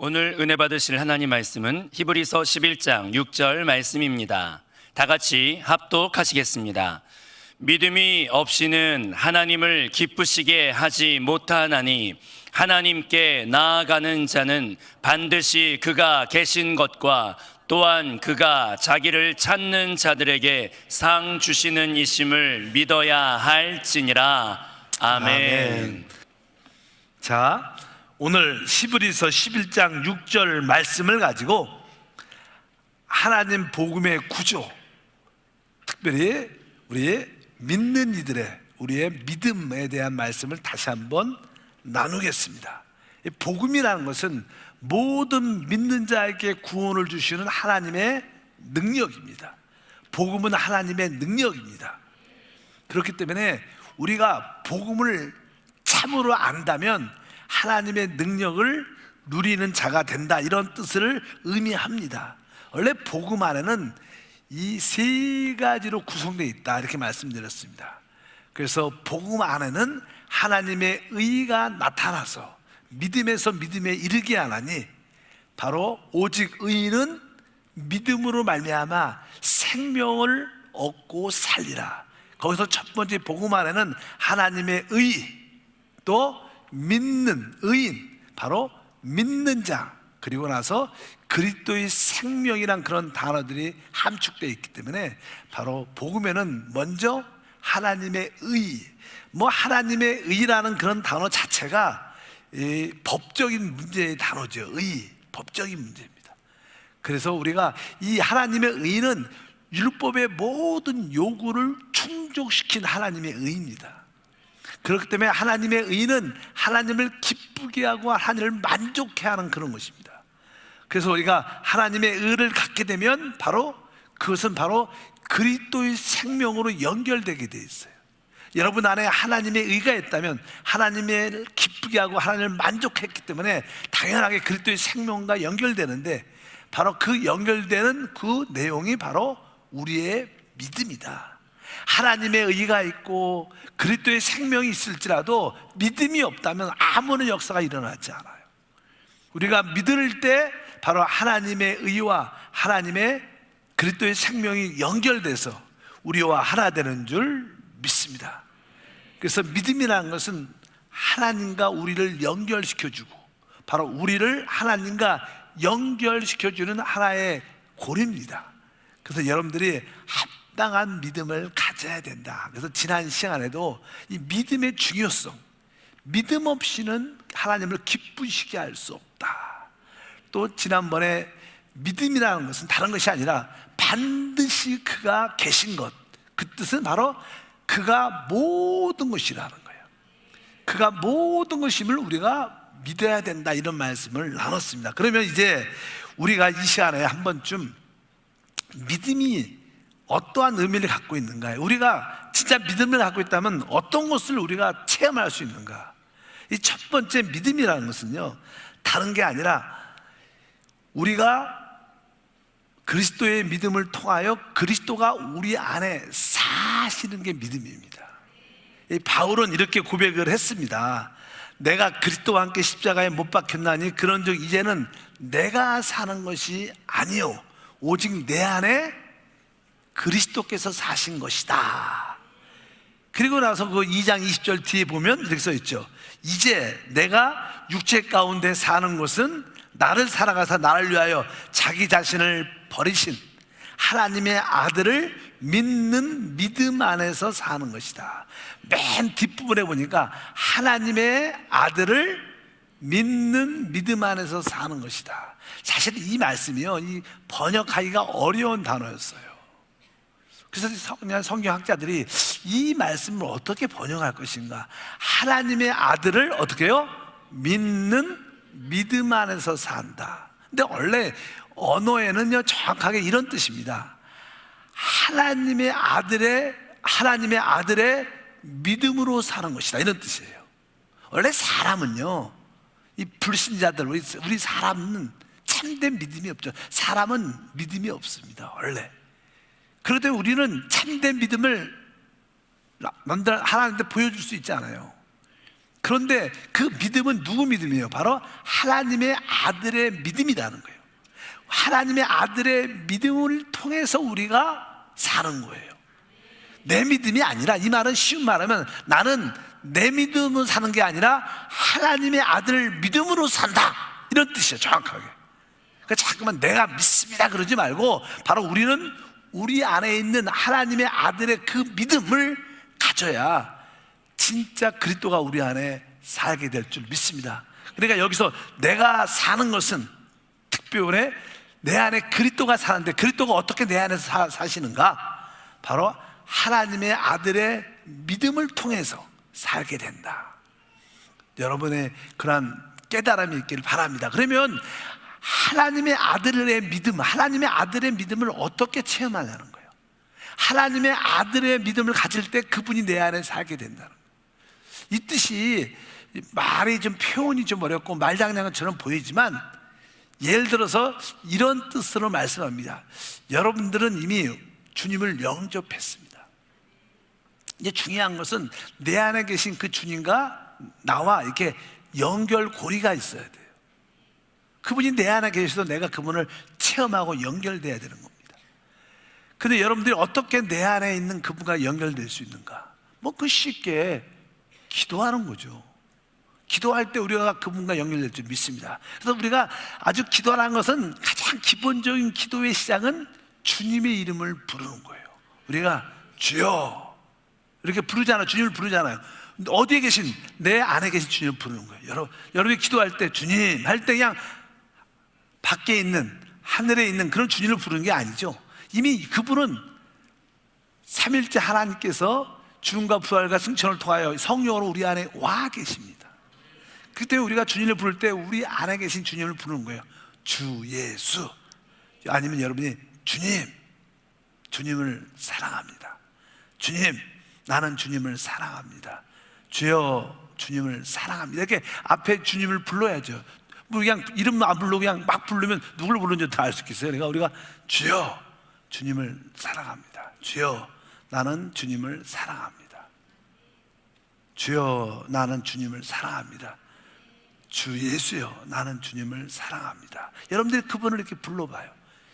오늘 은혜 받으실 하나님 말씀은 히브리서 11장 6절 말씀입니다. 다 같이 합독하시겠습니다. 믿음이 없이는 하나님을 기쁘시게 하지 못하나니 하나님께 나아가는 자는 반드시 그가 계신 것과 또한 그가 자기를 찾는 자들에게 상 주시는 이심을 믿어야 할지니라. 아멘. 자, 오늘 히브리서 11장 6절 말씀을 가지고 하나님 복음의 구조, 특별히 우리 믿는 이들의 우리의 믿음에 대한 말씀을 다시 한번 나누겠습니다. 복음이라는 것은 모든 믿는 자에게 구원을 주시는 하나님의 능력입니다. 복음은 하나님의 능력입니다. 그렇기 때문에 우리가 복음을 참으로 안다면 하나님의 능력을 누리는 자가 된다, 이런 뜻을 의미합니다. 원래 복음 안에는 이 세 가지로 구성되어 있다, 이렇게 말씀드렸습니다. 그래서 복음 안에는 하나님의 의가 나타나서 믿음에서 믿음에 이르게 하나니 바로 오직 의인은 믿음으로 말미암아 생명을 얻고 살리라. 거기서 첫 번째 복음 안에는 하나님의 의, 또 믿는 의인, 바로 믿는 자, 그리고 나서 그리스도의 생명이란 그런 단어들이 함축되어 있기 때문에 바로 복음에는 먼저 하나님의 의, 하나님의 의라는 그런 단어 자체가 법적인 문제의 단어죠. 의, 법적인 문제입니다. 그래서 우리가 이 하나님의 의는 율법의 모든 요구를 충족시킨 하나님의 의입니다. 그렇기 때문에 하나님의 의는 하나님을 기쁘게 하고 하나님을 만족해 하는 그런 것입니다. 그래서 우리가 하나님의 의를 갖게 되면 그것은 바로 그리스도의 생명으로 연결되게 돼 있어요. 여러분 안에 하나님의 의가 있다면 하나님을 기쁘게 하고 하나님을 만족했기 때문에 당연하게 그리스도의 생명과 연결되는데, 바로 그 연결되는 그 내용이 바로 우리의 믿음이다. 하나님의 의가 있고 그리스도의 생명이 있을지라도 믿음이 없다면 아무런 역사가 일어나지 않아요. 우리가 믿을 때 바로 하나님의 의와 하나님의 그리스도의 생명이 연결돼서 우리와 하나 되는 줄 믿습니다. 그래서 믿음이라는 것은 하나님과 우리를 연결시켜주고 바로 우리를 하나님과 연결시켜주는 하나의 고리입니다. 그래서 여러분들이 합당한 믿음을 가져야 된다. 그래서 지난 시간에도 이 믿음의 중요성, 믿음 없이는 하나님을 기쁘시게 할 수 없다. 또 지난번에 믿음이라는 것은 다른 것이 아니라 반드시 그가 계신 것, 그 뜻은 바로 그가 모든 것이라는 거예요. 그가 모든 것임을 우리가 믿어야 된다, 이런 말씀을 나눴습니다. 그러면 이제 우리가 이 시간에 한 번쯤 믿음이 어떠한 의미를 갖고 있는가, 우리가 진짜 믿음을 갖고 있다면 어떤 것을 우리가 체험할 수 있는가. 이 첫 번째 믿음이라는 것은요, 다른 게 아니라 우리가 그리스도의 믿음을 통하여 그리스도가 우리 안에 사시는 게 믿음입니다. 바울은 이렇게 고백을 했습니다. 내가 그리스도와 함께 십자가에 못 박혔나니 그런즉 이제는 내가 사는 것이 아니요 오직 내 안에 그리스도께서 사신 것이다. 그리고 나서 그 2장 20절 뒤에 보면 이렇게 써 있죠. 이제 내가 육체 가운데 사는 것은 나를 사랑하사 나를 위하여 자기 자신을 버리신 하나님의 아들을 믿는 믿음 안에서 사는 것이다. 맨 뒷부분에 보니까 하나님의 아들을 믿는 믿음 안에서 사는 것이다. 사실 이 말씀이요, 이 번역하기가 어려운 단어였어요. 그래서 성경학자들이 이 말씀을 어떻게 번역할 것인가, 하나님의 아들을 어떻게 해요? 믿는 믿음 안에서 산다. 근데 원래 언어에는요 정확하게 이런 뜻입니다. 하나님의 아들의 믿음으로 사는 것이다, 이런 뜻이에요. 원래 사람은요, 이 불신자들, 우리 사람은 참된 믿음이 없죠. 사람은 믿음이 없습니다, 원래. 그렇기 때문에 우리는 참된 믿음을 하나님한테 보여줄 수 있지 않아요. 그런데 그 믿음은 누구 믿음이에요? 바로 하나님의 아들의 믿음이라는 거예요. 하나님의 아들의 믿음을 통해서 우리가 사는 거예요. 내 믿음이 아니라, 이 말은 쉬운 말하면 나는 내 믿음으로 사는 게 아니라 하나님의 아들 믿음으로 산다, 이런 뜻이에요. 정확하게. 그러니까 자꾸만 내가 믿습니다 그러지 말고, 바로 우리는 우리 안에 있는 하나님의 아들의 그 믿음을 가져야 진짜 그리스도가 우리 안에 살게 될 줄 믿습니다. 그러니까 여기서 내가 사는 것은 특별히 내 안에 그리스도가 사는데, 그리스도가 어떻게 내 안에서 사시는가? 바로 하나님의 아들의 믿음을 통해서 살게 된다. 여러분의 그러한 깨달음이 있기를 바랍니다. 그러면 하나님의 아들의 믿음, 하나님의 아들의 믿음을 어떻게 체험하냐는 거예요. 하나님의 아들의 믿음을 가질 때 그분이 내 안에 살게 된다는 거예요. 이 뜻이 말이 좀 표현이 좀 어렵고 말장난처럼 보이지만, 예를 들어서 이런 뜻으로 말씀합니다. 여러분들은 이미 주님을 영접했습니다. 이제 중요한 것은 내 안에 계신 그 주님과 나와 이렇게 연결고리가 있어야 돼요. 그분이 내 안에 계셔도 내가 그분을 체험하고 연결돼야 되는 겁니다. 근데 여러분들이 어떻게 내 안에 있는 그분과 연결될 수 있는가? 그 쉽게 기도하는 거죠. 기도할 때 우리가 그분과 연결될 줄 믿습니다. 그래서 우리가 아주 기도하는 것은 가장 기본적인 기도의 시작은 주님의 이름을 부르는 거예요. 우리가 주여 이렇게 부르잖아요. 주님을 부르잖아요. 어디에 계신, 내 안에 계신 주님을 부르는 거예요. 여러분이 기도할 때 주님 할 때 그냥 밖에 있는, 하늘에 있는 그런 주님을 부르는 게 아니죠. 이미 그분은 삼일째 하나님께서 죽음과 부활과 승천을 통하여 성령으로 우리 안에 와 계십니다. 그때 우리가 주님을 부를 때 우리 안에 계신 주님을 부르는 거예요. 주 예수, 아니면 여러분이 주님을 사랑합니다. 주님, 나는 주님을 사랑합니다. 주여, 주님을 사랑합니다. 이렇게 앞에 주님을 불러야죠. 그냥 이름 안 부르고 그냥 막 부르면 누굴 부르는지 다 알 수 있겠어요. 그러니까 우리가 주여, 주님을 사랑합니다. 주여, 나는 주님을 사랑합니다. 주여, 나는 주님을 사랑합니다. 주 예수여, 나는 주님을 사랑합니다. 여러분들이 그분을 이렇게 불러봐요.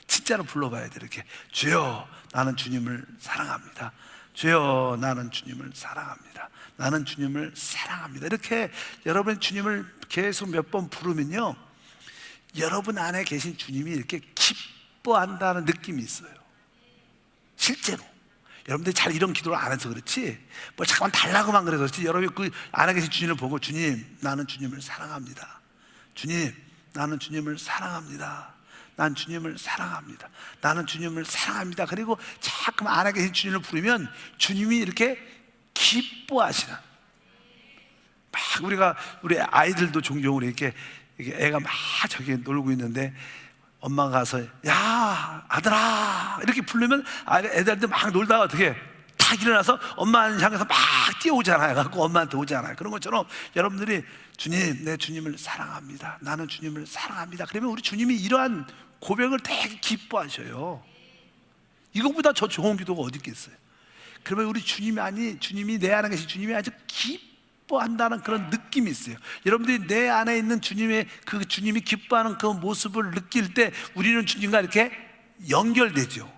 진짜로 불러봐야 돼요. 이렇게 주여, 나는 주님을 사랑합니다. 주여, 나는 주님을 사랑합니다. 나는 주님을 사랑합니다. 이렇게 여러분 주님을 계속 몇 번 부르면요, 여러분 안에 계신 주님이 이렇게 기뻐한다는 느낌이 있어요. 실제로 여러분들이 잘 이런 기도를 안 해서 그렇지, 잠깐만 달라고만 그래서 그렇지, 여러분이 그 안에 계신 주님을 보고 주님, 나는 주님을 사랑합니다. 주님, 나는 주님을 사랑합니다. 난 주님을 사랑합니다. 나는 주님을 사랑합니다. 그리고 자꾸 안에 계신 주님을 부르면 주님이 이렇게 기뻐하시는, 우리 아이들도 종종 이렇게 애가 막 저기 놀고 있는데 엄마가 가서 야 아들아 이렇게 부르면 애들한테 막 놀다가 어떻게 탁 일어나서 엄마를 향해서 막 뛰어오잖아요. 갖고 엄마한테 오잖아요. 그런 것처럼 여러분들이 주님, 내 주님을 사랑합니다. 나는 주님을 사랑합니다. 그러면 우리 주님이 이러한 고백을 되게 기뻐하셔요. 이것보다 더 좋은 기도가 어디 있겠어요? 그러면 우리 주님이 내 안에 계신 주님이 아주 기뻐한다는 그런 느낌이 있어요. 여러분들이 내 안에 있는 그 주님이 기뻐하는 그 모습을 느낄 때 우리는 주님과 이렇게 연결되죠.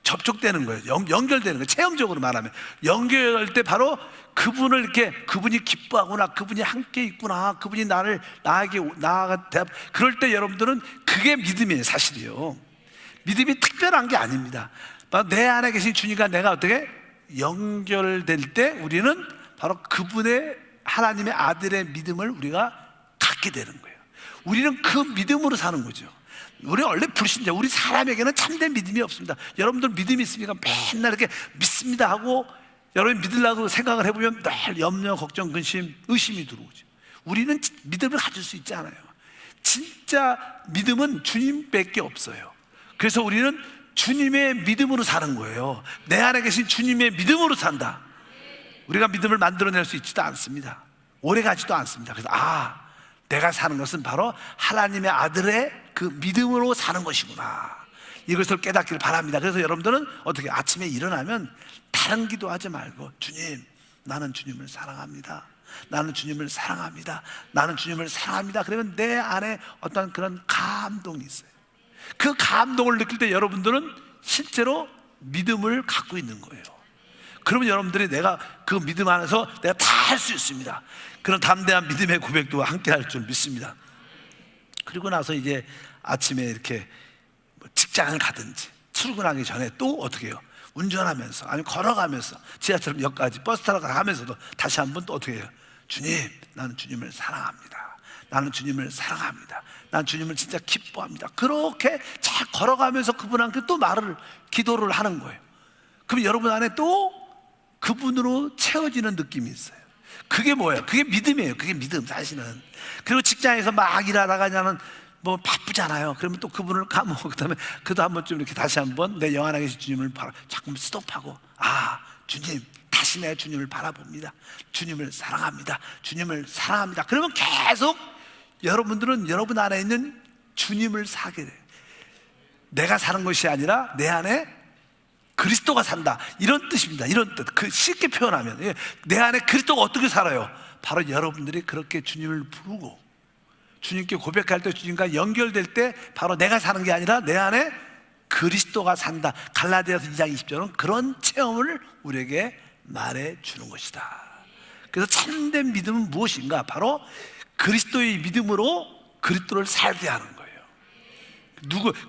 접촉되는 거예요. 연결되는 거예요. 체험적으로 말하면 연결될 때 바로 그분이 기뻐하구나, 그분이 함께 있구나, 그분이 나에게 그럴 때 여러분들은 그게 믿음이에요. 사실이요. 믿음이 특별한 게 아닙니다. 내 안에 계신 주님과 내가 어떻게 연결될 때 우리는 바로 그분의 하나님의 아들의 믿음을 우리가 갖게 되는 거예요. 우리는 그 믿음으로 사는 거죠. 우리 원래 불신자, 우리 사람에게는 참된 믿음이 없습니다. 여러분들 믿음이 있습니까? 맨날 이렇게 믿습니다 하고 여러분 믿으려고 생각을 해보면 늘 염려, 걱정, 근심, 의심이 들어오죠. 우리는 믿음을 가질 수 있지 않아요. 진짜 믿음은 주님밖에 없어요. 그래서 우리는 주님의 믿음으로 사는 거예요. 내 안에 계신 주님의 믿음으로 산다. 우리가 믿음을 만들어낼 수 있지도 않습니다. 오래 가지도 않습니다. 그래서 내가 사는 것은 바로 하나님의 아들의 그 믿음으로 사는 것이구나, 이것을 깨닫기를 바랍니다. 그래서 여러분들은 어떻게 아침에 일어나면 다른 기도하지 말고 주님, 나는 주님을 사랑합니다. 나는 주님을 사랑합니다. 나는 주님을 사랑합니다. 그러면 내 안에 어떤 그런 감동이 있어요. 그 감동을 느낄 때 여러분들은 실제로 믿음을 갖고 있는 거예요. 그러면 여러분들이 내가 그 믿음 안에서 내가 다 할 수 있습니다. 그런 담대한 믿음의 고백도 함께 할 줄 믿습니다. 그리고 나서 이제 아침에 이렇게 직장을 가든지 출근하기 전에 또 어떻게 해요? 운전하면서 아니면 걸어가면서 지하철역까지 버스 타러 가면서도 다시 한번 또 어떻게 해요? 주님, 나는 주님을 사랑합니다. 나는 주님을 사랑합니다. 나는 주님을 진짜 기뻐합니다. 그렇게 잘 걸어가면서 그분한테 또 기도를 하는 거예요. 그럼 여러분 안에 또 그분으로 채워지는 느낌이 있어요. 그게 뭐예요? 그게 믿음이에요. 그게 믿음, 사실은. 그리고 직장에서 막 일하다가 그냥 뭐 바쁘잖아요. 그러면 또 그분을 까먹고 그다음에 그도 한번 좀 이렇게 다시 한번 내 영안에 계신 주님을 자꾸 스톱하고, 아, 주님, 다시 내 주님을 바라봅니다. 주님을 사랑합니다. 주님을 사랑합니다. 그러면 계속 여러분들은 여러분 안에 있는 주님을 사게 돼요. 내가 사는 것이 아니라 내 안에 그리스도가 산다, 이런 뜻입니다. 이런 뜻. 그 쉽게 표현하면 내 안에 그리스도가 어떻게 살아요? 바로 여러분들이 그렇게 주님을 부르고 주님께 고백할 때, 주님과 연결될 때 바로 내가 사는 게 아니라 내 안에 그리스도가 산다. 갈라디아서 2장 20절은 그런 체험을 우리에게 말해주는 것이다. 그래서 참된 믿음은 무엇인가? 바로 그리스도의 믿음으로 그리스도를 살게 하는 거예요.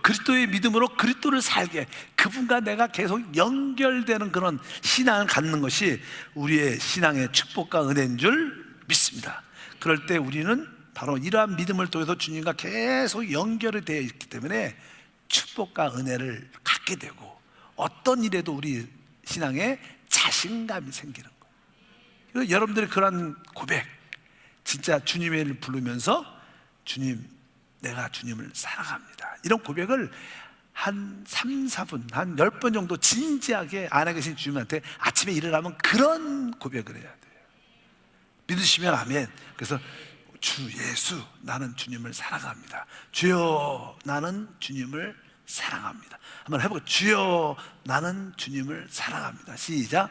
그리스도의 믿음으로 그리스도를 살게, 그분과 내가 계속 연결되는 그런 신앙을 갖는 것이 우리의 신앙의 축복과 은혜인 줄 믿습니다. 그럴 때 우리는 바로 이러한 믿음을 통해서 주님과 계속 연결이 되어 있기 때문에 축복과 은혜를 갖게 되고 어떤 일에도 우리 신앙에 자신감이 생기는 거예요. 여러분들이 그런 고백, 진짜 주님의 이름을 부르면서 주님, 내가 주님을 사랑합니다, 이런 고백을 한 3, 4분, 한 10번 정도 진지하게 안에 계신 주님한테 아침에 일어나면 그런 고백을 해야 돼요. 믿으시면 아멘. 그래서 주 예수, 나는 주님을 사랑합니다. 주여, 나는 주님을 사랑합니다. 한번 해보고, 주여, 나는 주님을 사랑합니다. 시작.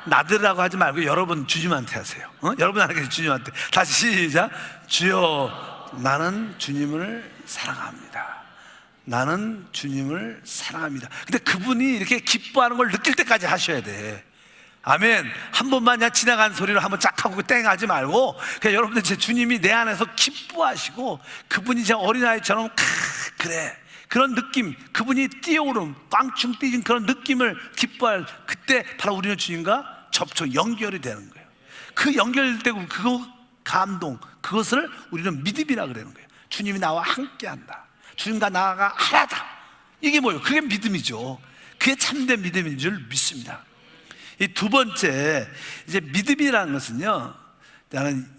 나들라고 하지 말고 여러분 주님한테 하세요. 여러분 안에 계신 주님한테. 다시 시작. 주여, 나는 주님을 사랑합니다. 나는 주님을 사랑합니다. 근데 그분이 이렇게 기뻐하는 걸 느낄 때까지 하셔야 돼. 아멘. 한 번만 그냥 지나간 소리로 한번 쫙 하고 땡 하지 말고, 그냥 여러분들 제 주님이 내 안에서 기뻐하시고 그분이 제 어린아이처럼 그래, 그런 느낌, 그분이 뛰어오름, 빵충 뛰진 그런 느낌을 기뻐할, 그때 바로 우리는 주님과 접촉, 연결이 되는 거예요. 그 연결되고 그 감동, 그것을 우리는 믿음이라 그러는 거예요. 주님이 나와 함께한다, 주님과 나가 하나다. 이게 뭐예요? 그게 믿음이죠. 그게 참된 믿음인 줄 믿습니다. 이 두 번째, 이제 믿음이라는 것은요, 나는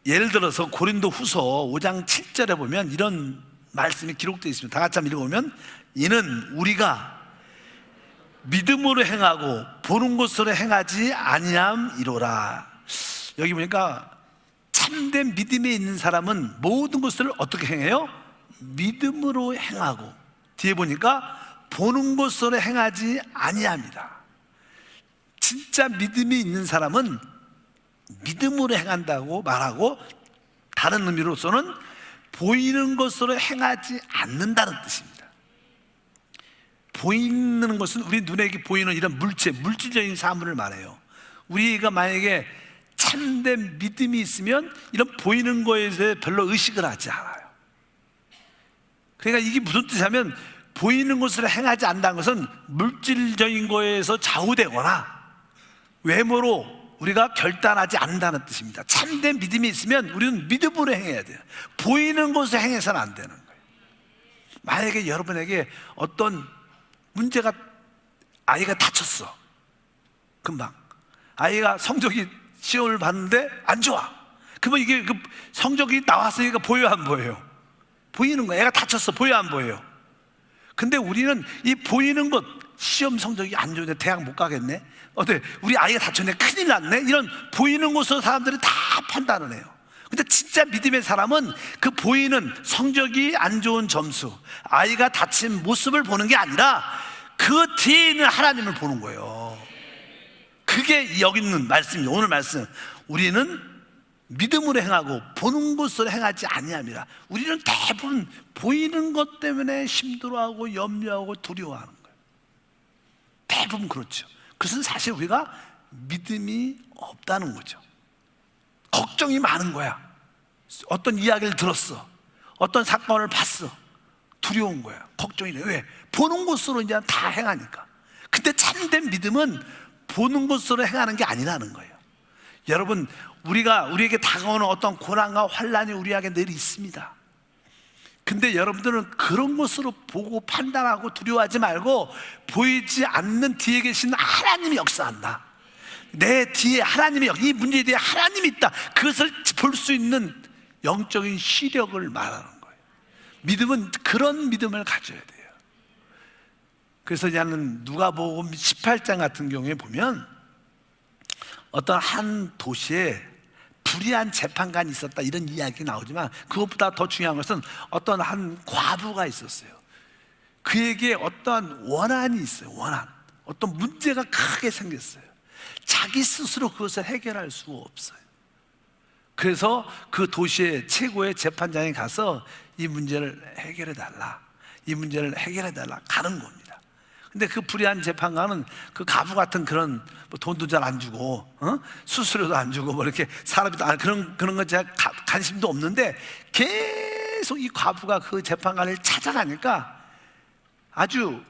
예를 들어서 고린도 후서 5장 7절에 보면 이런 말씀이 기록되어 있습니다. 다 같이 한번 읽어보면, 이는 우리가 믿음으로 행하고 보는 것으로 행하지 아니함이로라. 여기 보니까 참된 믿음에 있는 사람은 모든 것을 어떻게 행해요? 믿음으로 행하고, 뒤에 보니까 보는 것으로 행하지 아니합니다. 진짜 믿음이 있는 사람은 믿음으로 행한다고 말하고, 다른 의미로서는 보이는 것으로 행하지 않는다는 뜻입니다. 보이는 것은 우리 눈에 보이는 이런 물질적인 사물을 말해요. 우리가 만약에 참된 믿음이 있으면 이런 보이는 거에 대해서 별로 의식을 하지 않아요. 그러니까 이게 무슨 뜻이냐면, 보이는 것으로 행하지 않는다는 것은 물질적인 거에서 좌우되거나 외모로 우리가 결단하지 않는다는 뜻입니다. 참된 믿음이 있으면 우리는 믿음으로 행해야 돼요. 보이는 것으로 행해서는 안 되는 거예요. 만약에 여러분에게 어떤 문제가, 아이가 다쳤어, 금방 아이가 성적이 시험을 봤는데 안 좋아. 그러면 이게 그 성적이 나왔으니까 보여요, 안 보여요? 보이는 거예요. 애가 다쳤어, 보여요, 안 보여요? 근데 우리는 이 보이는 것, 시험 성적이 안 좋은데 대학 못 가겠네, 어때, 우리 아이가 다쳤네, 큰일 났네, 이런 보이는 것으로 사람들이 다 판단을 해요. 근데 진짜 믿음의 사람은 그 보이는 성적이 안 좋은 점수, 아이가 다친 모습을 보는 게 아니라 그 뒤에 있는 하나님을 보는 거예요. 그 그게 여기 있는 말씀이에요. 오늘 말씀, 우리는 믿음으로 행하고 보는 것으로 행하지 아니함이라. 우리는 대부분 보이는 것 때문에 힘들어하고 염려하고 두려워하는 거예요. 대부분 그렇죠. 그것은 사실 우리가 믿음이 없다는 거죠. 걱정이 많은 거야. 어떤 이야기를 들었어, 어떤 사건을 봤어, 두려운 거야. 걱정이 돼. 왜? 보는 것으로 이제 다 행하니까. 근데 참된 믿음은 보는 것으로 행하는 게 아니라는 거예요. 여러분, 우리에게 다가오는 어떤 고난과 환난이 우리에게 늘 있습니다. 근데 여러분들은 그런 것으로 보고 판단하고 두려워하지 말고, 보이지 않는 뒤에 계신 하나님이 역사한다, 내 뒤에 하나님이, 이 문제에 대해 하나님이 있다, 그것을 볼 수 있는 영적인 시력을 말하는 거예요. 믿음은 그런 믿음을 가져야 돼요. 그래서 나는 누가복음 18장 같은 경우에 보면 어떤 한 도시에 불의한 재판관이 있었다, 이런 이야기 나오지만 그것보다 더 중요한 것은 어떤 한 과부가 있었어요. 그에게 어떤 원한이 있어요. 원한, 어떤 문제가 크게 생겼어요. 자기 스스로 그것을 해결할 수가 없어요. 그래서 그 도시의 최고의 재판장에 가서 이 문제를 해결해 달라, 이 문제를 해결해 달라 가는 겁니다. 근데 그 불의한 재판관은 그 가부 같은 그런 뭐 돈도 잘 안 주고, 수수료도 안 주고, 뭐 이렇게 사람이 그런 거 제가 관심도 없는데, 계속 이 과부가 그 재판관을 찾아가니까 아주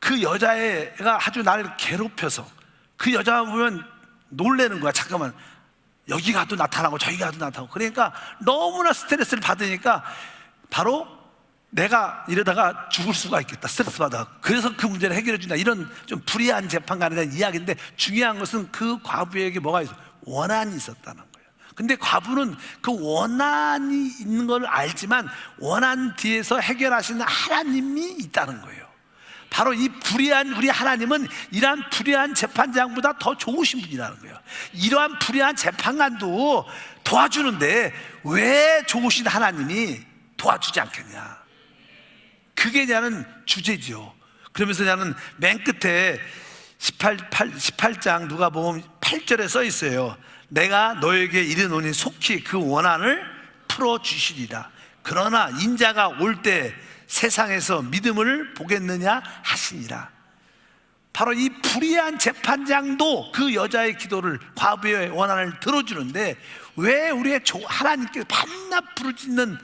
그 여자애가 아주 나를 괴롭혀서, 그 여자가 보면 놀래는 거야. 잠깐만, 여기 가도 나타나고 저기 가도 나타나고. 그러니까 너무나 스트레스를 받으니까 바로 내가 이러다가 죽을 수가 있겠다, 스트레스 받아, 그래서 그 문제를 해결해 준다, 이런 좀 불의한 재판관에 대한 이야기인데, 중요한 것은 그 과부에게 뭐가 있어? 원한이 있었다는 거예요. 근데 과부는 그 원한이 있는 걸 알지만 원한 뒤에서 해결하시는 하나님이 있다는 거예요. 바로 이 불의한 우리 하나님은 이러한 불의한 재판장보다 더 좋으신 분이라는 거예요. 이러한 불의한 재판관도 도와주는데 왜 좋으신 하나님이 도와주지 않겠냐, 그게 나는 주제죠. 그러면서 나는 맨 끝에 18장 누가복음 8절에 써 있어요. 내가 너에게 이르노니 속히 그 원한을 풀어주시리라. 그러나 인자가 올 때 세상에서 믿음을 보겠느냐 하시니라. 바로 이 불의한 재판장도 그 여자의 기도를, 과부의 원한을 들어주는데, 왜 우리의 하나님께 밤낮 부르짖는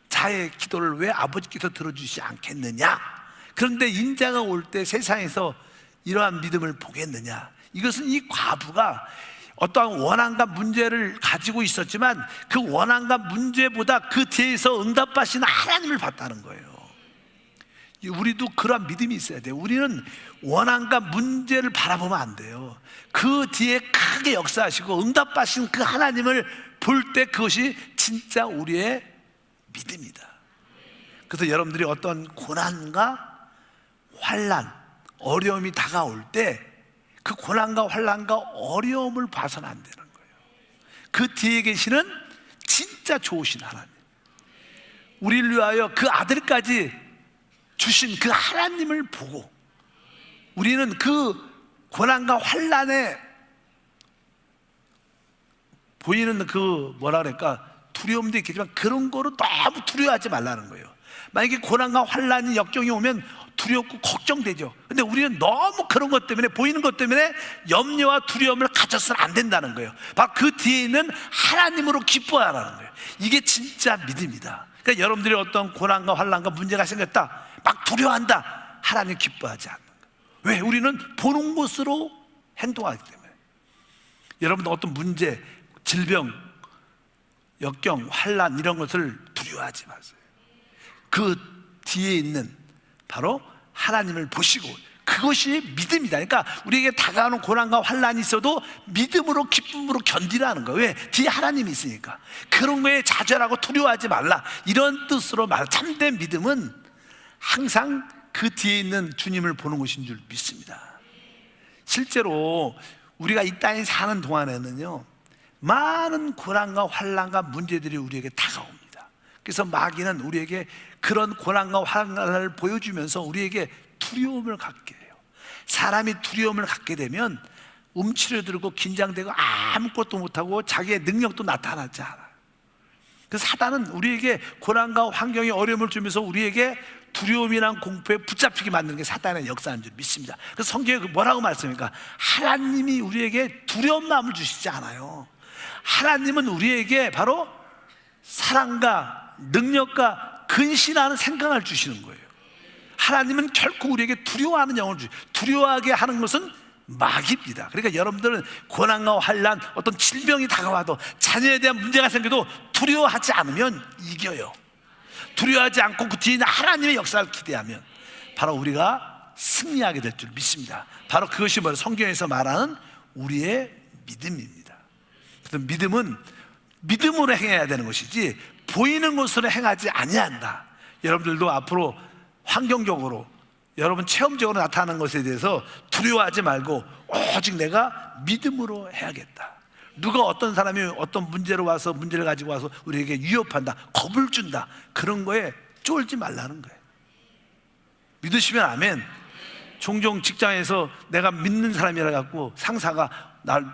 자의 기도를 왜 아버지께서 들어주시지 않겠느냐? 그런데 인자가 올 때 세상에서 이러한 믿음을 보겠느냐? 이것은 이 과부가 어떠한 원한과 문제를 가지고 있었지만 그 원한과 문제보다 그 뒤에서 응답하시는 하나님을 봤다는 거예요. 우리도 그러한 믿음이 있어야 돼요. 우리는 원한과 문제를 바라보면 안 돼요. 그 뒤에 크게 역사하시고 응답하신 그 하나님을 볼 때 그것이 진짜 우리의 믿음이다. 그래서 여러분들이 어떤 고난과 환난, 어려움이 다가올 때 그 고난과 환난과 어려움을 봐서는 안 되는 거예요. 그 뒤에 계시는 진짜 좋으신 하나님, 우리를 위하여 그 아들까지 주신 그 하나님을 보고, 우리는 그 고난과 환난에 보이는 그 뭐라 그럴까, 두려움도 있겠지만 그런 거로 너무 두려워하지 말라는 거예요. 만약에 고난과 환난이 역경이 오면 두렵고 걱정되죠. 근데 우리는 너무 그런 것 때문에, 보이는 것 때문에 염려와 두려움을 가져서는 안 된다는 거예요. 바로 그 뒤에 있는 하나님으로 기뻐하라는 거예요. 이게 진짜 믿음이다. 그러니까 여러분들이 어떤 고난과 환난과 문제가 생겼다, 막 두려워한다, 하나님 기뻐하지 않는 거예요. 왜? 우리는 보는 것으로 행동하기 때문에. 여러분들 어떤 문제, 질병, 역경, 환난 이런 것을 두려워하지 마세요. 그 뒤에 있는 바로 하나님을 보시고, 그것이 믿음이다. 그러니까 우리에게 다가오는 고난과 환난이 있어도 믿음으로, 기쁨으로 견디라는 거예요. 왜? 뒤에 하나님이 있으니까. 그런 거에 좌절하고 두려워하지 말라, 이런 뜻으로 말. 참된 믿음은 항상 그 뒤에 있는 주님을 보는 것인 줄 믿습니다. 실제로 우리가 이 땅에 사는 동안에는요, 많은 고난과 환난과 문제들이 우리에게 다가옵니다. 그래서 마귀는 우리에게 그런 고난과 환난을 보여주면서 우리에게 두려움을 갖게 해요. 사람이 두려움을 갖게 되면 움츠려들고 긴장되고 아무것도 못하고 자기의 능력도 나타나지 않아요. 그 사단은 우리에게 고난과 환경의 어려움을 주면서 우리에게 두려움이란 공포에 붙잡히게 만드는 게 사단의 역사인 줄 믿습니다. 그래서 성경에 뭐라고 말씀합니까? 하나님이 우리에게 두려운 마음을 주시지 않아요. 하나님은 우리에게 바로 사랑과 능력과 근신하는 생각을 주시는 거예요. 하나님은 결코 우리에게 두려워하는 영을 두려워하게 하는 것은 마귀입니다. 그러니까 여러분들은 고난과 환난, 어떤 질병이 다가와도 자녀에 대한 문제가 생겨도 두려워하지 않으면 이겨요. 두려워하지 않고 그 뒤에 있는 하나님의 역사를 기대하면 바로 우리가 승리하게 될 줄 믿습니다. 바로 그것이 바로 성경에서 말하는 우리의 믿음입니다. 그래서 믿음은 믿음으로 행해야 되는 것이지 보이는 것으로 행하지 아니한다. 여러분들도 앞으로 환경적으로 여러분 체험적으로 나타나는 것에 대해서 두려워하지 말고 오직 내가 믿음으로 해야겠다. 누가 어떤 사람이 어떤 문제로 와서 문제를 가지고 와서 우리에게 위협한다, 겁을 준다, 그런 거에 쫄지 말라는 거예요. 믿으시면 아멘. 종종 직장에서 내가 믿는 사람이라 갖고 상사가 날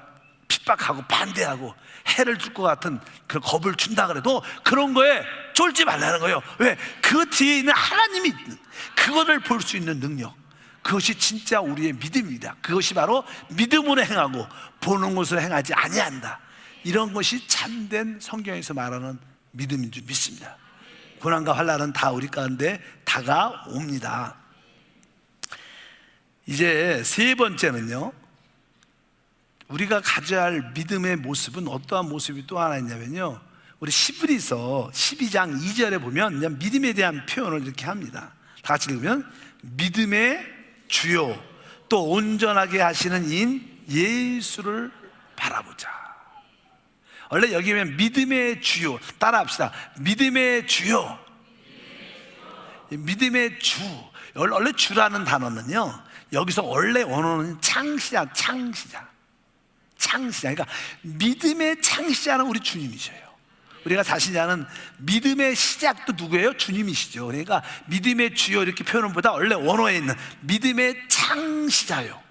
핍박하고 반대하고 해를 줄 것 같은 그 겁을 준다 그래도 그런 거에 쫄지 말라는 거예요. 왜? 그 뒤에 있는 하나님이 있는 그거를 볼 수 있는 능력, 그것이 진짜 우리의 믿음입니다. 그것이 바로 믿음으로 행하고 보는 것으로 행하지 아니한다. 이런 것이 참된 성경에서 말하는 믿음인 줄 믿습니다. 고난과 환난은 다 우리 가운데 다가옵니다. 이제 세 번째는요, 우리가 가져야 할 믿음의 모습은 어떠한 모습이 또 하나 있냐면요, 우리 히브리서 12장 2절에 보면 그냥 믿음에 대한 표현을 이렇게 합니다. 다 같이 읽으면 믿음의 주요 또 온전하게 하시는 인 예수를 바라보자. 원래 여기 보면 믿음의 주요, 따라합시다. 믿음의 주요. 믿음의 주, 원래 주라는 단어는요, 여기서 원래 원어는 창시자. 그러니까 믿음의 창시자는 우리 주님이셔요. 우리가 자신이 아는 믿음의 시작도 누구예요? 주님이시죠. 그러니까 믿음의 주요 이렇게 표현보다 원래 원어에 있는 믿음의 창시자요,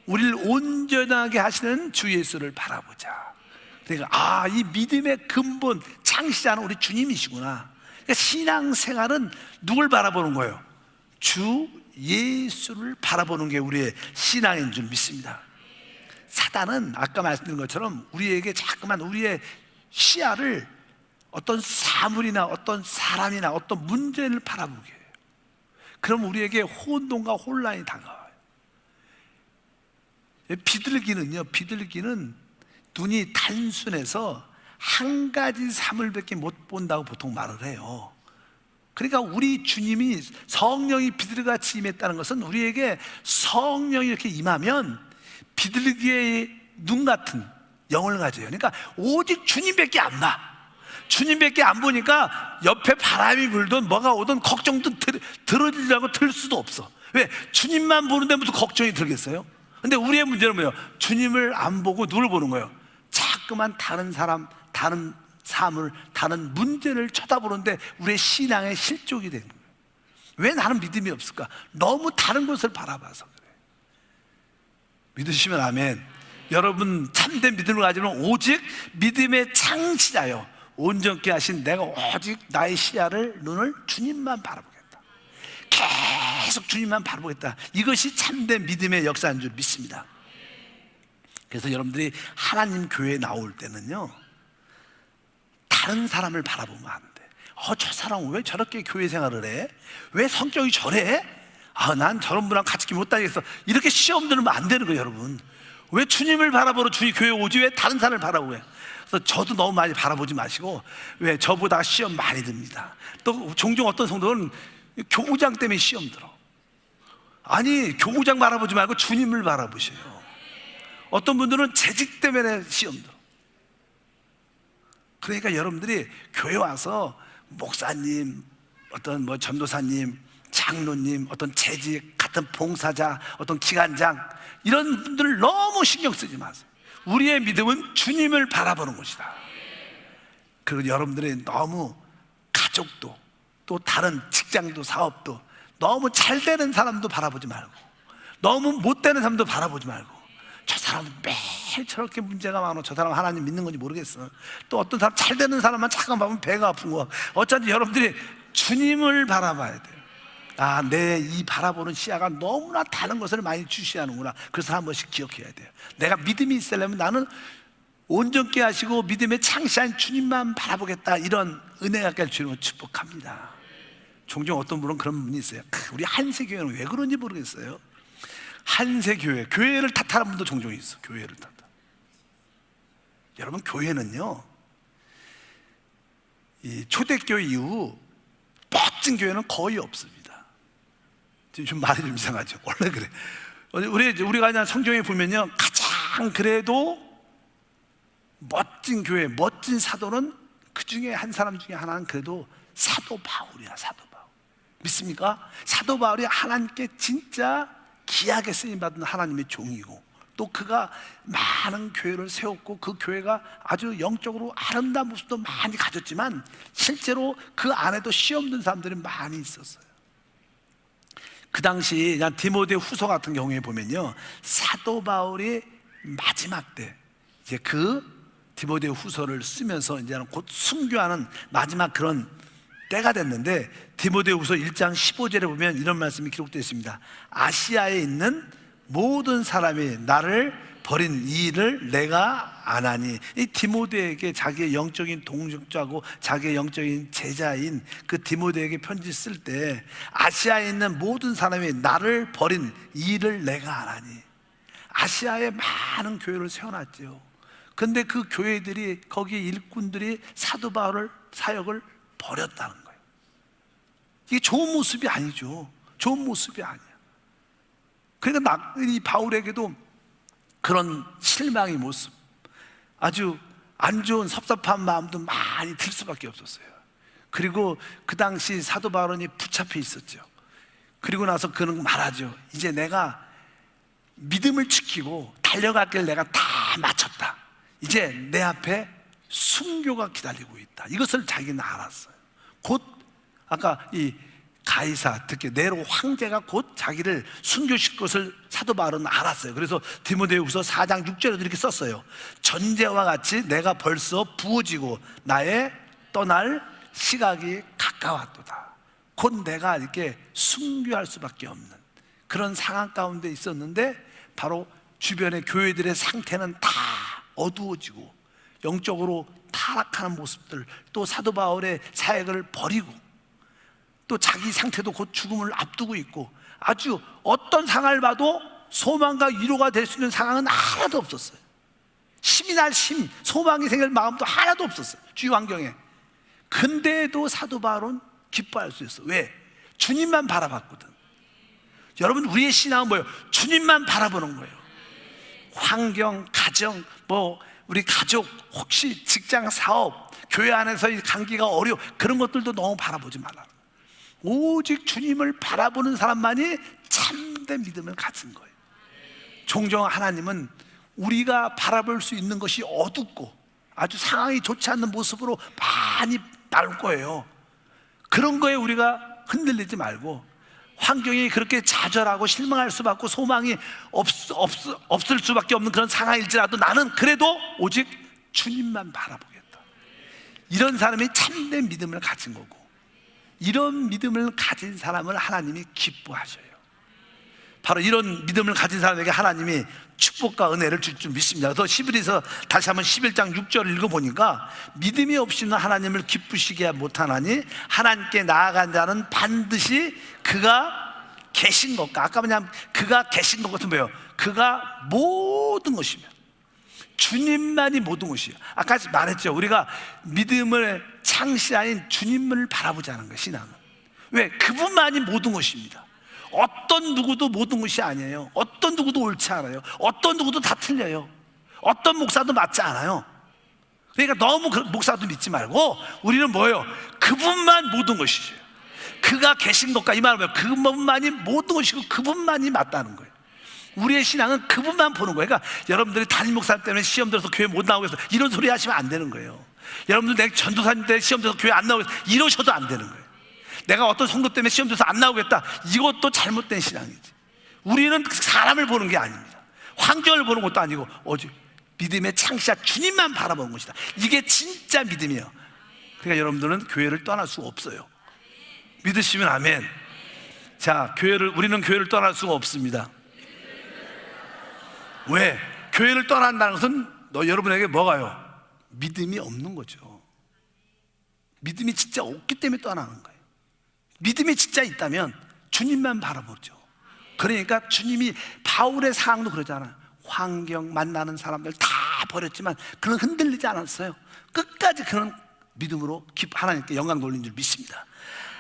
우리를 온전하게 하시는 주 예수를 바라보자. 그러니까 이 믿음의 근본 창시자는 우리 주님이시구나. 그러니까 신앙생활은 누굴 바라보는 거예요? 주 예수를 바라보는 게 우리의 신앙인 줄 믿습니다. 사단은 아까 말씀드린 것처럼 우리에게 자꾸만 우리의 시야를 어떤 사물이나 어떤 사람이나 어떤 문제를 바라보게 해요. 그럼 우리에게 혼돈과 혼란이 다가와요. 비둘기는 눈이 단순해서 한 가지 사물밖에 못 본다고 보통 말을 해요. 그러니까 우리 주님이 성령이 비둘기같이 임했다는 것은 우리에게 성령이 이렇게 임하면 비둘기의 눈 같은 영을 가져요. 그러니까 오직 주님밖에 안 봐. 주님밖에 안 보니까 옆에 바람이 불든 뭐가 오든 걱정도 들으려고 들 수도 없어. 왜? 주님만 보는데 무슨 걱정이 들겠어요? 근데 우리의 문제는 뭐예요? 주님을 안 보고 누굴 보는 거예요? 자꾸만 다른 사람, 다른 사물, 다른 문제를 쳐다보는데 우리의 신앙의 실족이 되는 거예요. 왜 나는 믿음이 없을까? 너무 다른 것을 바라봐서 그래. 믿으시면 아멘. 여러분 참된 믿음을 가지면 오직 믿음의 창시자요, 온전케 하신 내가 오직 나의 시야를, 눈을 주님만 바라보겠다. 계속 주님만 바라보겠다. 이것이 참된 믿음의 역사인 줄 믿습니다. 그래서 여러분들이 하나님 교회에 나올 때는요, 다른 사람을 바라보면 안 돼. 저 사람은 왜 저렇게 교회 생활을 해? 왜 성격이 저래? 난 저런 분랑 같이 못 다니겠어. 이렇게 시험 들으면 안 되는 거예요, 여러분. 왜 주님을 바라보러 주님 교회 오지 왜 다른 사람을 바라보고 해? 그래서 저도 너무 많이 바라보지 마시고, 왜 저보다 시험 많이 듭니다. 또 종종 어떤 성도는 교구장 때문에 시험 들어. 아니, 교구장 바라보지 말고 주님을 바라보셔요. 어떤 분들은 재직 때문에 시험 들어. 그러니까 여러분들이 교회 와서 목사님, 어떤 전도사님, 장로님, 어떤 재직, 같은 봉사자, 어떤 기관장, 이런 분들을 너무 신경 쓰지 마세요. 우리의 믿음은 주님을 바라보는 것이다. 그리고 여러분들이 너무 가족도, 또 다른 직장도, 사업도 너무 잘 되는 사람도 바라보지 말고, 너무 못 되는 사람도 바라보지 말고, 저 사람은 매일 저렇게 문제가 많아. 저 사람 하나님 믿는 건지 모르겠어. 또 어떤 사람 잘 되는 사람만 잠깐 보면 배가 아픈 거야. 어쩐지 여러분들이 주님을 바라봐야 돼요. 아, 내 이 바라보는 시야가 너무나 다른 것을 많이 주시하는구나. 그래서 한 번씩 기억해야 돼요. 내가 믿음이 있으려면 나는 온전케 하시고 믿음의 창시한 주님만 바라보겠다. 이런 은혜가 될 주님을 축복합니다. 종종 어떤 분은 그런 분이 있어요. 우리 한세교회는 왜 그런지 모르겠어요. 한세교회, 교회를 탓하는 분도 종종 있어. 교회를 탓하. 여러분, 교회는요, 이 초대교회 이후 멋진 교회는 거의 없습니다. 좀 말이 좀 이상하죠. 원래 그래. 우리가 그냥 성경에 보면요, 가장 그래도 멋진 교회, 멋진 사도는 그 중에 한 사람 중에 하나는 그래도 사도 바울이야. 사도 바울. 믿습니까? 사도 바울이 하나님께 진짜 귀하게 쓰임받은 하나님의 종이고, 또 그가 많은 교회를 세웠고 그 교회가 아주 영적으로 아름다운 모습도 많이 가졌지만 실제로 그 안에도 시험 든 사람들이 많이 있었어요. 그 당시 그냥 디모데 후서 같은 경우에 보면요, 사도 바울이 마지막 때 이제 그 디모데 후서를 쓰면서 이제는 곧 순교하는 마지막 그런 때가 됐는데, 디모데 후서 1장 15절에 보면 이런 말씀이 기록되어 있습니다. 아시아에 있는 모든 사람이 나를 버린 이 일을 내가 아나니. 이 디모데에게 자기의 영적인 동역자고 자기의 영적인 제자인 그 디모데에게 편지 쓸 때 아시아에 있는 모든 사람이 나를 버린 이 일을 내가 아나니. 아시아에 많은 교회를 세워놨죠. 근데 그 교회들이, 거기 일꾼들이 사도 바울을, 사역을 버렸다는 거예요. 이게 좋은 모습이 아니죠. 좋은 모습이 아니야. 그러니까 이 바울에게도 그런 실망의 모습, 아주 안 좋은 섭섭한 마음도 많이 들 수밖에 없었어요. 그리고 그 당시 사도 바울이 붙잡혀 있었죠. 그리고 나서 그는 말하죠. 이제 내가 믿음을 지키고 달려갈 길 내가 다 마쳤다. 이제 내 앞에 순교가 기다리고 있다. 이것을 자기는 알았어요. 곧 아까 이 가이사, 특히 네로 황제가 곧 자기를 순교시킬 것을 사도 바울은 알았어요. 그래서 디모데후서 4장 6절에도 이렇게 썼어요. 전제와 같이 내가 벌써 부어지고 나의 떠날 시각이 가까웠도다. 곧 내가 이렇게 순교할 수밖에 없는 그런 상황 가운데 있었는데, 바로 주변의 교회들의 상태는 다 어두워지고 영적으로 타락하는 모습들, 또 사도 바울의 사역을 버리고 또 자기 상태도 곧 죽음을 앞두고 있고, 아주 어떤 상황을 봐도 소망과 위로가 될 수 있는 상황은 하나도 없었어요. 힘이 날 힘, 소망이 생길 마음도 하나도 없었어요, 주위 환경에. 근데도 사도 바울은 기뻐할 수 있어. 왜? 주님만 바라봤거든. 여러분, 우리의 신앙은 뭐예요? 주님만 바라보는 거예요. 환경, 가정, 우리 가족, 혹시 직장, 사업, 교회 안에서 이 관계가 어려워, 그런 것들도 너무 바라보지 말라. 오직 주님을 바라보는 사람만이 참된 믿음을 가진 거예요. 종종 하나님은 우리가 바라볼 수 있는 것이 어둡고 아주 상황이 좋지 않는 모습으로 많이 나올 거예요. 그런 거에 우리가 흔들리지 말고, 환경이 그렇게 좌절하고 실망할 수밖에, 소망이 없을 수밖에 없는 그런 상황일지라도 나는 그래도 오직 주님만 바라보겠다. 이런 사람이 참된 믿음을 가진 거고, 이런 믿음을 가진 사람을 하나님이 기뻐하셔요. 바로 이런 믿음을 가진 사람에게 하나님이 축복과 은혜를 줄 줄 믿습니다. 그래서 히브리서 다시 한번 11장 6절을 읽어보니까, 믿음이 없이는 하나님을 기쁘시게 못하나니 하나님께 나아간 자는 반드시 그가 계신 것과, 아까 그냥 그가 계신 것 같은 뭐예요? 그가 모든 것이며 주님만이 모든 것이에요. 아까 말했죠. 우리가 믿음을 창시하인 주님을 바라보자는 거예요, 신앙은. 왜? 그분만이 모든 것입니다. 어떤 누구도 모든 것이 아니에요. 어떤 누구도 옳지 않아요. 어떤 누구도 다 틀려요. 어떤 목사도 맞지 않아요. 그러니까 너무 목사도 믿지 말고, 우리는 뭐예요? 그분만 모든 것이죠. 그가 계신 것과, 이 말은 뭐예요? 그분만이 모든 것이고 그분만이 맞다는 거예요. 우리의 신앙은 그분만 보는 거예요. 그러니까 여러분들이 담임 목사 때문에 시험 들어서 교회 못 나오고 해서 이런 소리 하시면 안 되는 거예요. 여러분들 내 전도사님 때문에 시험 들어서 교회 안 나오고 해서 이러셔도 안 되는 거예요. 내가 어떤 성도 때문에 시험 들어서 안 나오겠다, 이것도 잘못된 신앙이지. 우리는 사람을 보는 게 아닙니다. 환경을 보는 것도 아니고 오직 믿음의 창시자 주님만 바라보는 것이다. 이게 진짜 믿음이에요. 그러니까 여러분들은 교회를 떠날 수가 없어요. 믿으시면 아멘. 자, 우리는 교회를 떠날 수가 없습니다. 왜? 교회를 떠난다는 것은 여러분에게 뭐가요? 믿음이 없는 거죠. 믿음이 진짜 없기 때문에 떠나는 거예요. 믿음이 진짜 있다면 주님만 바라보죠. 그러니까 주님이 바울의 상황도 그러잖아요. 환경, 만나는 사람들 다 버렸지만 그는 흔들리지 않았어요. 끝까지 그는 믿음으로 하나님께 영광 돌린 줄 믿습니다.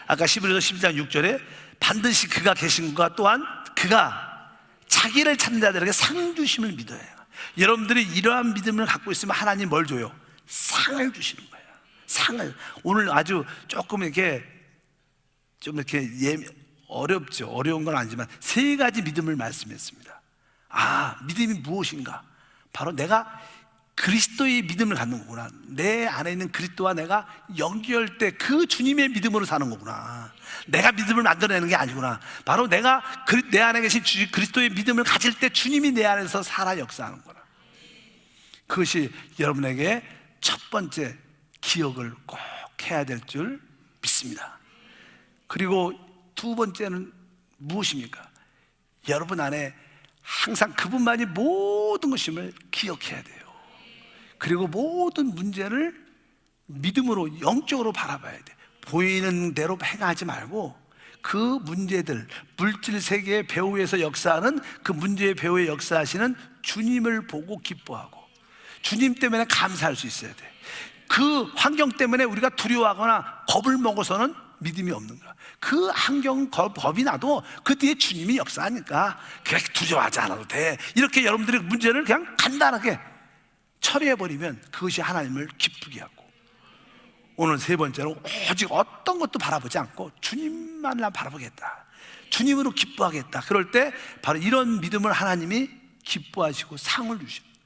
아까 히브리서 12장 6절에 반드시 그가 계신 것과 또한 그가 자기를 찾는 자들에게 상 주심을 믿어야 해요. 여러분들이 이러한 믿음을 갖고 있으면 하나님 뭘 줘요? 상을 주시는 거예요. 상을. 오늘 아주 조금 이렇게 어렵죠. 어려운 건 아니지만 세 가지 믿음을 말씀했습니다. 믿음이 무엇인가? 바로 내가 그리스도의 믿음을 갖는 거구나. 내 안에 있는 그리스도와 내가 연결될 때 그 주님의 믿음으로 사는 거구나. 내가 믿음을 만들어내는 게 아니구나. 바로 내가 내 안에 계신 그리스도의 믿음을 가질 때 주님이 내 안에서 살아 역사하는 거라. 그것이 여러분에게 첫 번째 기억을 꼭 해야 될 줄 믿습니다. 그리고 두 번째는 무엇입니까? 여러분 안에 항상 그분만이 모든 것임을 기억해야 돼요. 그리고 모든 문제를 믿음으로 영적으로 바라봐야 돼. 보이는 대로 행하지 말고 그 문제들, 물질 세계의 배후에서 역사하는 그 문제의 배후에 역사하시는 주님을 보고 기뻐하고 주님 때문에 감사할 수 있어야 돼. 그 환경 때문에 우리가 두려워하거나 겁을 먹어서는 믿음이 없는 거야. 그 환경 겁이 나도 그 뒤에 주님이 역사하니까 그렇게 두려워하지 않아도 돼. 이렇게 여러분들의 문제를 그냥 간단하게 처리해버리면 그것이 하나님을 기쁘게 하고, 오늘 세 번째로 오직 어떤 것도 바라보지 않고 주님만을 바라보겠다, 주님으로 기뻐하겠다. 그럴 때 바로 이런 믿음을 하나님이 기뻐하시고 상을 주십니다.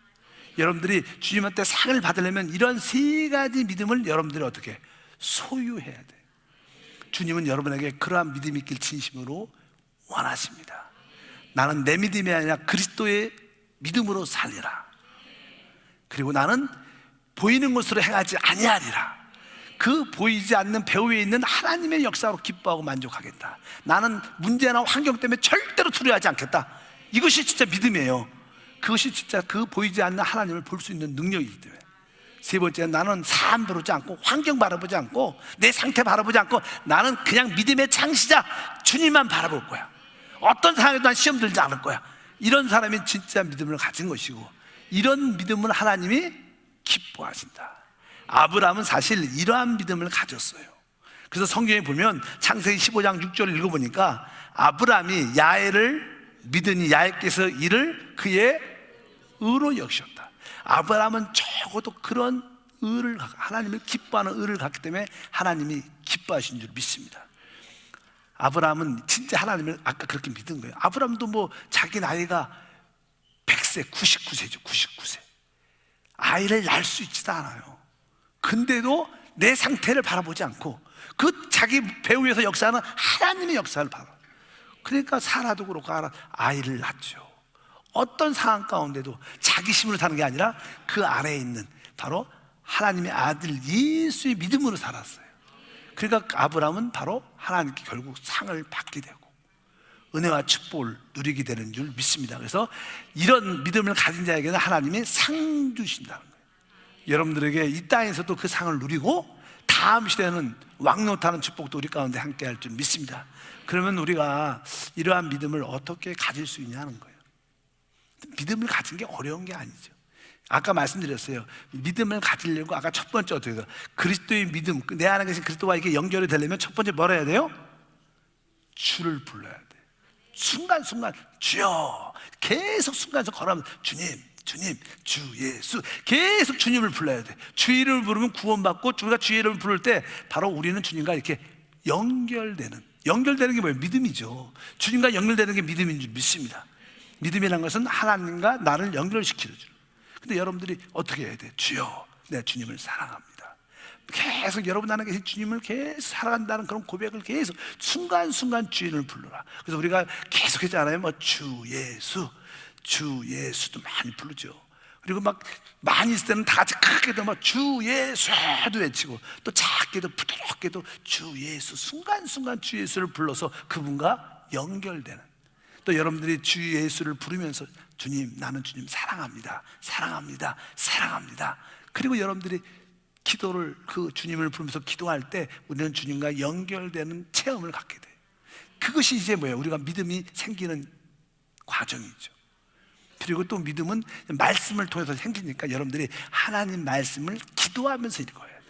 여러분들이 주님한테 상을 받으려면 이런 세 가지 믿음을 여러분들이 어떻게 소유해야 돼. 주님은 여러분에게 그러한 믿음이 있길 진심으로 원하십니다. 나는 내 믿음이 아니라 그리스도의 믿음으로 살리라. 그리고 나는 보이는 것으로 행하지 아니하리라. 그 보이지 않는 배후에 있는 하나님의 역사로 기뻐하고 만족하겠다. 나는 문제나 환경 때문에 절대로 두려워하지 않겠다. 이것이 진짜 믿음이에요. 그것이 진짜 그 보이지 않는 하나님을 볼 수 있는 능력이기 때문에. 세 번째는 나는 사람 바라보지 않고 환경 바라보지 않고 내 상태 바라보지 않고 나는 그냥 믿음의 창시자 주님만 바라볼 거야. 어떤 상황에도 난 시험 들지 않을 거야. 이런 사람이 진짜 믿음을 가진 것이고, 이런 믿음을 하나님이 기뻐하신다. 아브라함은 사실 이러한 믿음을 가졌어요. 그래서 성경에 보면 창세기 15장 6절을 읽어보니까 아브라함이 야훼를 믿으니 야훼께서 이를 그의 의로 여기셨다. 아브라함은 적어도 그런 의를, 하나님을 기뻐하는 의를 갖기 때문에 하나님이 기뻐하신 줄 믿습니다. 아브라함은 진짜 하나님을 아까 그렇게 믿은 거예요. 아브라함도 뭐 자기 나이가 100세, 99세죠. 99세. 아이를 낳을 수 있지도 않아요. 근데도 내 상태를 바라보지 않고 그 자기 배후에서 역사하는 하나님의 역사를 바라. 그러니까 사라도 그렇고 아이를 낳죠. 어떤 상황 가운데도 자기 힘으로 사는 게 아니라 그 안에 있는 바로 하나님의 아들 예수의 믿음으로 살았어요. 그러니까 아브라함은 바로 하나님께 결국 상을 받게 되고 은혜와 축복을 누리게 되는 줄 믿습니다. 그래서 이런 믿음을 가진 자에게는 하나님이 상 주신다는 거예요. 여러분들에게 이 땅에서도 그 상을 누리고 다음 시대는 왕노타는 축복도 우리 가운데 함께 할 줄 믿습니다. 그러면 우리가 이러한 믿음을 어떻게 가질 수 있냐는 거예요. 믿음을 가진 게 어려운 게 아니죠. 아까 말씀드렸어요. 믿음을 가지려고 아까 첫 번째 어떻게 해요? 그리스도의 믿음, 내 안에 계신 그리스도와 이게 연결이 되려면 첫 번째 뭐라 해야 돼요? 주를 불러야 돼. 순간순간 주여, 계속 순간순간 걸어가면서 주님, 주님, 주 예수, 계속 주님을 불러야 돼. 주 이름을 부르면 구원받고, 우리가 주 이름을 부를 때 바로 우리는 주님과 이렇게 연결되는 게 뭐예요? 믿음이죠. 주님과 연결되는 게 믿음인 줄 믿습니다. 믿음이라는 것은 하나님과 나를 연결시키는 줄. 근데 여러분들이 어떻게 해야 돼? 주여, 내 주님을 사랑합니다. 계속 여러분 안에 계신 주님을 계속 사랑한다는 그런 고백을 계속 순간순간 주인을 불러라. 그래서 우리가 계속 했잖아요. 뭐 주 예수, 주 예수도 많이 부르죠. 그리고 막 많이 있을 때는 다 같이 크게도 막 주 예수도 외치고, 또 작게도 부드럽게도 주 예수, 순간순간 주 예수를 불러서 그분과 연결되는. 또 여러분들이 주 예수를 부르면서 주님, 나는 주님 사랑합니다, 사랑합니다, 사랑합니다. 그리고 여러분들이 기도를, 그 주님을 부르면서 기도할 때 우리는 주님과 연결되는 체험을 갖게 돼요. 그것이 이제 뭐예요? 우리가 믿음이 생기는 과정이죠. 그리고 또 믿음은 말씀을 통해서 생기니까 여러분들이 하나님 말씀을 기도하면서 읽어야 돼요.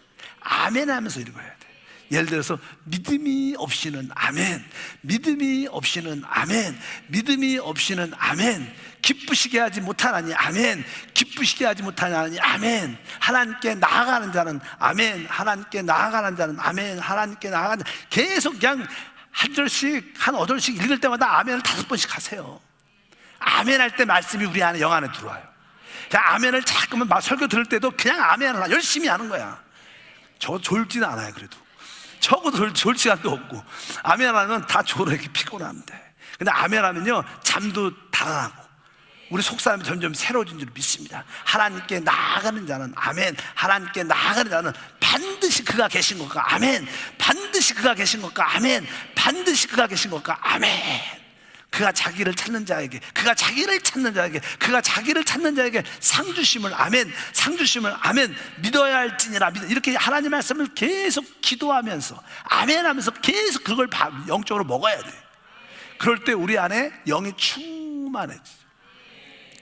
아멘 하면서 읽어야 돼요. 예를 들어서 믿음이 없이는 아멘, 믿음이 없이는 아멘, 믿음이 없이는 아멘, 기쁘시게 하지 못하나니 아멘, 기쁘시게 하지 못하나니 아멘, 하나님께 나아가는 자는 아멘, 하나님께 나아가는 자는 아멘, 하나님께 나아가는 자는, 계속 그냥 한 절씩, 한 8절씩 읽을 때마다 아멘을 5번씩 하세요. 아멘 할 때 말씀이 우리 안에, 영 안에 들어와요. 그냥 아멘을 자꾸만 막 설교 들을 때도 그냥 아멘을 열심히 하는 거야. 저 졸지는 않아요. 그래도 적어도 졸 시간도 없고, 아멘 하면 다 졸어, 이렇게 피곤한데. 근데 아멘 하면요 잠도 달아나고 우리 속사람이 점점 새로워진 줄 믿습니다. 하나님께 나아가는 자는 아멘, 하나님께 나아가는 자는 반드시 그가 계신 것과 아멘, 반드시 그가 계신 것과 아멘, 반드시 그가 계신 것과 아멘. 그가 자기를 찾는 자에게, 그가 자기를 찾는 자에게, 그가 자기를 찾는 자에게 상 주심을 아멘, 상 주심을 아멘, 믿어야 할지니라. 이렇게 하나님 말씀을 계속 기도하면서 아멘 하면서 계속 그걸 영적으로 먹어야 돼. 그럴 때 우리 안에 영이 충만해지죠.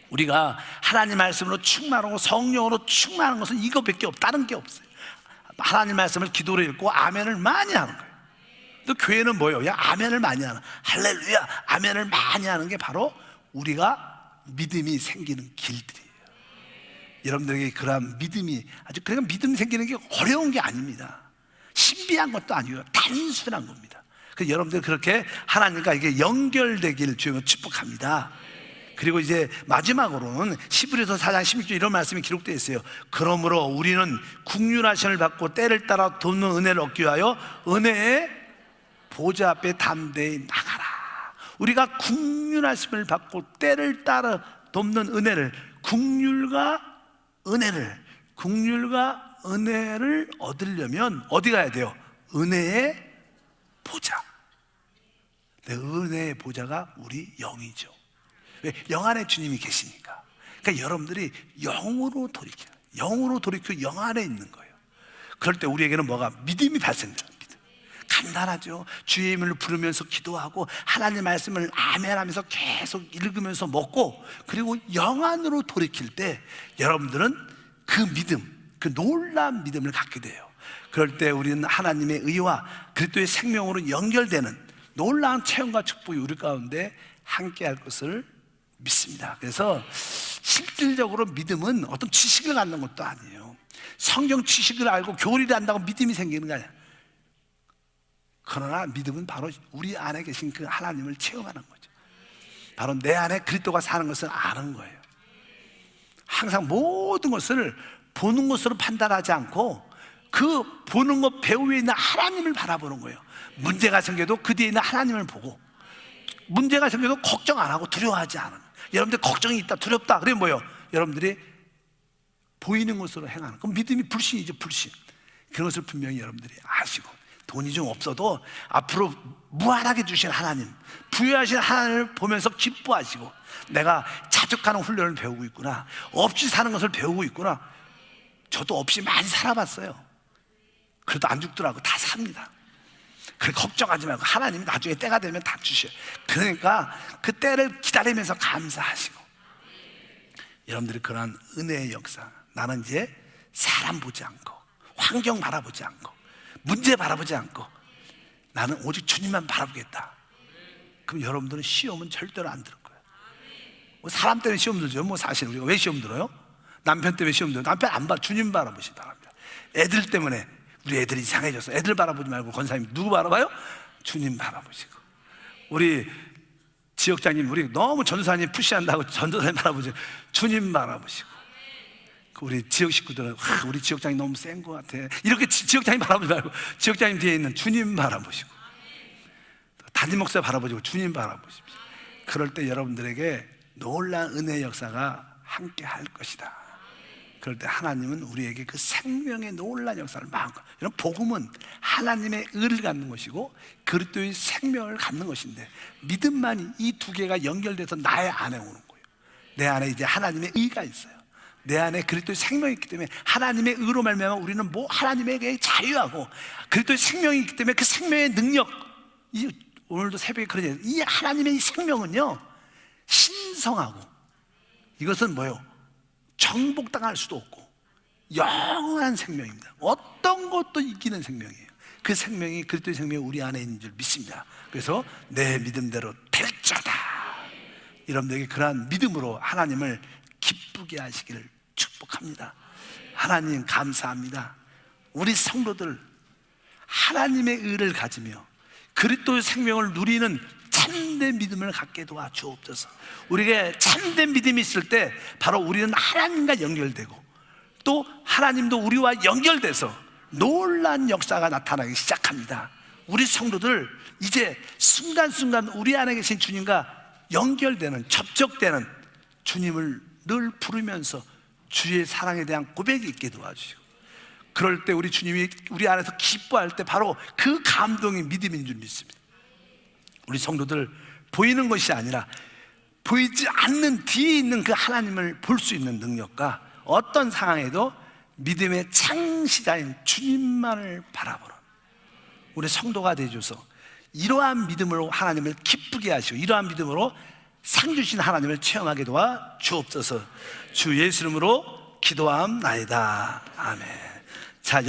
우리가 하나님 말씀으로 충만하고 성령으로 충만한 것은 이것밖에 다른 게 없어요. 하나님 말씀을 기도로 읽고 아멘을 많이 하는 거예요. 또 교회는 뭐예요? 야, 아멘을 많이 하는, 할렐루야, 아멘을 많이 하는 게 바로 우리가 믿음이 생기는 길들이에요. 여러분들에게 그러한 믿음이, 아주, 그러니까 믿음 생기는 게 어려운 게 아닙니다. 신비한 것도 아니고요, 단순한 겁니다. 그래서 여러분들 그렇게 하나님과 이게 연결되기를 주님은 축복합니다. 그리고 이제 마지막으로는 히브리서 4장 16절 이런 말씀이 기록되어 있어요. 그러므로 우리는 국률하심을 받고 때를 따라 돕는 은혜를 얻기 위하여 은혜의 보좌 앞에 담대히 나가라. 우리가 국률하심을 받고 때를 따라 돕는 은혜를, 국률과 은혜를 얻으려면 어디 가야 돼요? 은혜의 보좌. 네, 은혜의 보좌가 우리 영이죠. 왜? 영 안에 주님이 계시니까. 그러니까 여러분들이 영으로 돌이켜 영 안에 있는 거예요. 그럴 때 우리에게는 뭐가? 믿음이 발생돼요. 간단하죠. 주의 이름을 부르면서 기도하고 하나님 말씀을 아멘하면서 계속 읽으면서 먹고, 그리고 영 안으로 돌이킬 때 여러분들은 그 믿음, 그 놀라운 믿음을 갖게 돼요. 그럴 때 우리는 하나님의 의와 그리스도의 생명으로 연결되는 놀라운 체험과 축복이 우리 가운데 함께할 것을 믿습니다. 그래서 실질적으로 믿음은 어떤 지식을 갖는 것도 아니에요. 성경 지식을 알고 교리를 안다고 믿음이 생기는 거 아니에요. 그러나 믿음은 바로 우리 안에 계신 그 하나님을 체험하는 거죠. 바로 내 안에 그리스도가 사는 것을 아는 거예요. 항상 모든 것을 보는 것으로 판단하지 않고 그 보는 것 배후에 있는 하나님을 바라보는 거예요. 문제가 생겨도 그 뒤에 있는 하나님을 보고, 문제가 생겨도 걱정 안 하고 두려워하지 않은, 여러분들 걱정이 있다, 두렵다, 그래 뭐예요? 여러분들이 보이는 것으로 행하는, 그럼 믿음이 불신이죠. 불신. 그런 것을 분명히 여러분들이 아시고, 돈이 좀 없어도 앞으로 무한하게 주신 하나님, 부여하신 하나님을 보면서 기뻐하시고, 내가 자족하는 훈련을 배우고 있구나, 없이 사는 것을 배우고 있구나. 저도 없이 많이 살아봤어요. 그래도 안 죽더라고. 다 삽니다. 그래, 걱정하지 말고 하나님이 나중에 때가 되면 다 주셔요. 그러니까 그 때를 기다리면서 감사하시고, 여러분들이 그러한 은혜의 역사, 나는 이제 사람 보지 않고 환경 바라보지 않고 문제 바라보지 않고 나는 오직 주님만 바라보겠다. 그럼 여러분들은 시험은 절대로 안 들을 거예요. 뭐 사람 때문에 시험 들죠. 뭐 사실 우리가 왜 시험 들어요? 남편 때문에 시험 들어요. 남편 안 봐, 주님 바라보시기 바랍니다. 애들 때문에 우리 애들이 이상해졌어. 애들 바라보지 말고 권사님 누구 바라봐요? 주님 바라보시고. 우리 지역장님, 우리 너무 전도사님 푸시한다고 전도사님 바라보지, 주님 바라보시고. 우리 지역 식구들은 우리 지역장님 너무 센 것 같아, 이렇게 지역장님 바라보지 말고 지역장님 뒤에 있는 주님 바라보시고, 담임 목사 바라보시고 주님 바라보십시오. 그럴 때 여러분들에게 놀라운 은혜의 역사가 함께 할 것이다. 그럴 때 하나님은 우리에게 그 생명의 놀라운 역사를 마음껏, 이런 복음은 하나님의 의를 갖는 것이고 그리스도의 생명을 갖는 것인데, 믿음만이 이 두 개가 연결돼서 나의 안에 오는 거예요. 내 안에 이제 하나님의 의가 있어요. 내 안에 그리스도의 생명이 있기 때문에 하나님의 의로 말미암아 우리는 뭐 하나님에게 자유하고, 그리스도의 생명이 있기 때문에 그 생명의 능력, 오늘도 새벽에 그런 얘기, 이 하나님의 이 생명은요 신성하고, 이것은 뭐예요? 정복당할 수도 없고 영원한 생명입니다. 어떤 것도 이기는 생명이에요. 그 생명이 그리스도의 생명이 우리 안에 있는 줄 믿습니다. 그래서 내 믿음대로 될지어다. 여러분들에게 그러한 믿음으로 하나님을 기쁘게 하시기를 축복합니다. 하나님 감사합니다. 우리 성도들 하나님의 의를 가지며 그리스도의 생명을 누리는 참된 믿음을 갖게 도와주옵소서. 우리에게 참된 믿음이 있을 때 바로 우리는 하나님과 연결되고, 또 하나님도 우리와 연결돼서 놀라운 역사가 나타나기 시작합니다. 우리 성도들 이제 순간순간 우리 안에 계신 주님과 연결되는, 접촉되는 주님을 늘 부르면서 주의 사랑에 대한 고백이 있게 도와주시고, 그럴 때 우리 주님이 우리 안에서 기뻐할 때 바로 그 감동이 믿음인 줄 믿습니다. 우리 성도들 보이는 것이 아니라 보이지 않는 뒤에 있는 그 하나님을 볼 수 있는 능력과 어떤 상황에도 믿음의 창시자인 주님만을 바라보는 우리 성도가 되어줘서 이러한 믿음으로 하나님을 기쁘게 하시고 이러한 믿음으로 상 주신 하나님을 체험하게 도와 주옵소서. 주 예수 이름으로 기도함나이다. 아멘. 자,